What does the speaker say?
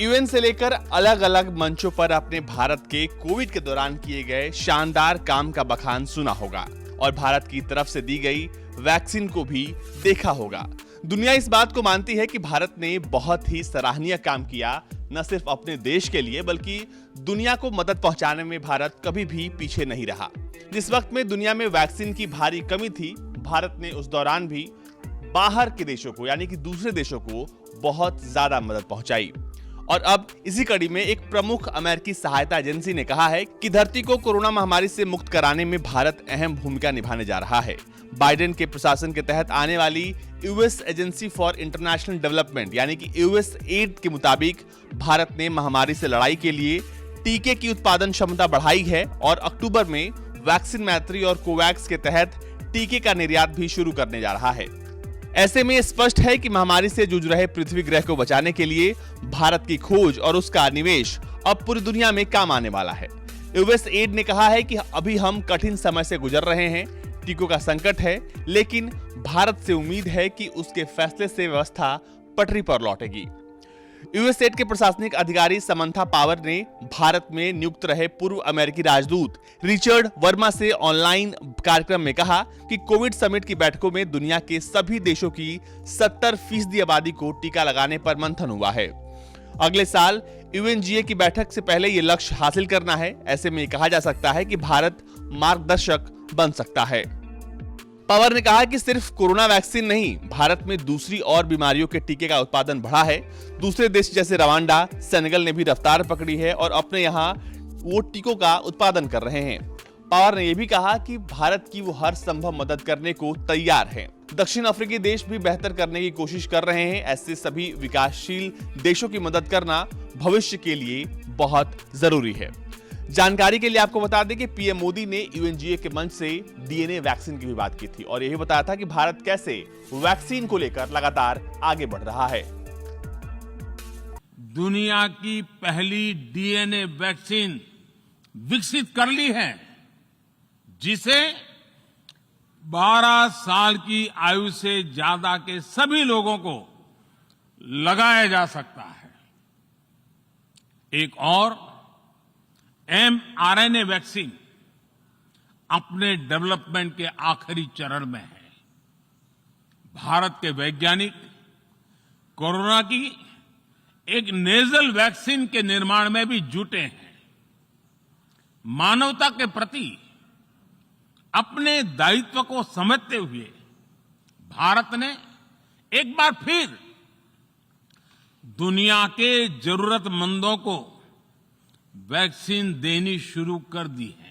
UN से लेकर अलग अलग मंचों पर अपने भारत के कोविड के दौरान किए गए शानदार काम का बखान सुना होगा और भारत की तरफ से दी गई वैक्सीन को भी देखा होगा। दुनिया इस बात को मानती है कि भारत ने बहुत ही सराहनीय काम किया, न सिर्फ अपने देश के लिए बल्कि दुनिया को मदद पहुंचाने में भारत कभी भी पीछे नहीं रहा। जिस वक्त में दुनिया में वैक्सीन की भारी कमी थी, भारत ने उस दौरान भी बाहर के देशों को यानी कि दूसरे देशों को बहुत ज्यादा मदद पहुंचाई। और अब इसी कड़ी में एक प्रमुख अमेरिकी सहायता एजेंसी ने कहा है कि धरती को कोरोना महामारी से मुक्त कराने में भारत अहम भूमिका निभाने जा रहा है। बाइडेन के प्रशासन के तहत आने वाली US agency for international development यानी कि यूएसएड के मुताबिक भारत ने महामारी से लड़ाई के लिए टीके की उत्पादन क्षमता बढ़ाई है और अक्टूबर में वैक्सीन मैत्री और कोवैक्स के तहत टीके का निर्यात भी शुरू करने जा रहा है। ऐसे में स्पष्ट है कि महामारी से जूझ रहे पृथ्वी ग्रह को बचाने के लिए भारत की खोज और उसका निवेश अब पूरी दुनिया में काम आने वाला है। यूएसएड ने कहा है कि अभी हम कठिन समय से गुजर रहे हैं, टीकों का संकट है, लेकिन भारत से उम्मीद है कि उसके फैसले से व्यवस्था पटरी पर लौटेगी। यूएसएड के प्रशासनिक अधिकारी समंथा पावर ने भारत में नियुक्त रहे पूर्व अमेरिकी राजदूत रिचर्ड वर्मा से ऑनलाइन कार्यक्रम में कहा कि कोविड समिट की बैठकों में दुनिया के सभी देशों की 70% आबादी को टीका लगाने पर मंथन हुआ है। अगले साल यूएनजीए की बैठक से पहले ये लक्ष्य हासिल करना है। ऐसे में कहा जा सकता है कि भारत मार्गदर्शक बन सकता है। पवार ने कहा कि सिर्फ कोरोना वैक्सीन नहीं, भारत में दूसरी और बीमारियों के टीके का उत्पादन बढ़ा है। दूसरे देश जैसे रवांडा, सेनेगल ने भी रफ्तार पकड़ी है और अपने यहाँ वो टीकों का उत्पादन कर रहे हैं। पवार ने यह भी कहा कि भारत की वो हर संभव मदद करने को तैयार है। दक्षिण अफ्रीकी देश भी बेहतर करने की कोशिश कर रहे हैं। ऐसे सभी विकासशील देशों की मदद करना भविष्य के लिए बहुत जरूरी है। जानकारी के लिए आपको बता दें कि पीएम मोदी ने यूएनजीए के मंच से डीएनए वैक्सीन की भी बात की थी और यही बताया था कि भारत कैसे वैक्सीन को लेकर लगातार आगे बढ़ रहा है। दुनिया की पहली डीएनए वैक्सीन विकसित कर ली है, जिसे 12 साल की आयु से ज्यादा के सभी लोगों को लगाया जा सकता है। एक और mRNA वैक्सीन अपने डेवलपमेंट के आखिरी चरण में है। भारत के वैज्ञानिक कोरोना की एक नेजल वैक्सीन के निर्माण में भी जुटे हैं। मानवता के प्रति अपने दायित्व को समझते हुए भारत ने एक बार फिर दुनिया के जरूरतमंदों को वैक्सीन देनी शुरू कर दी है।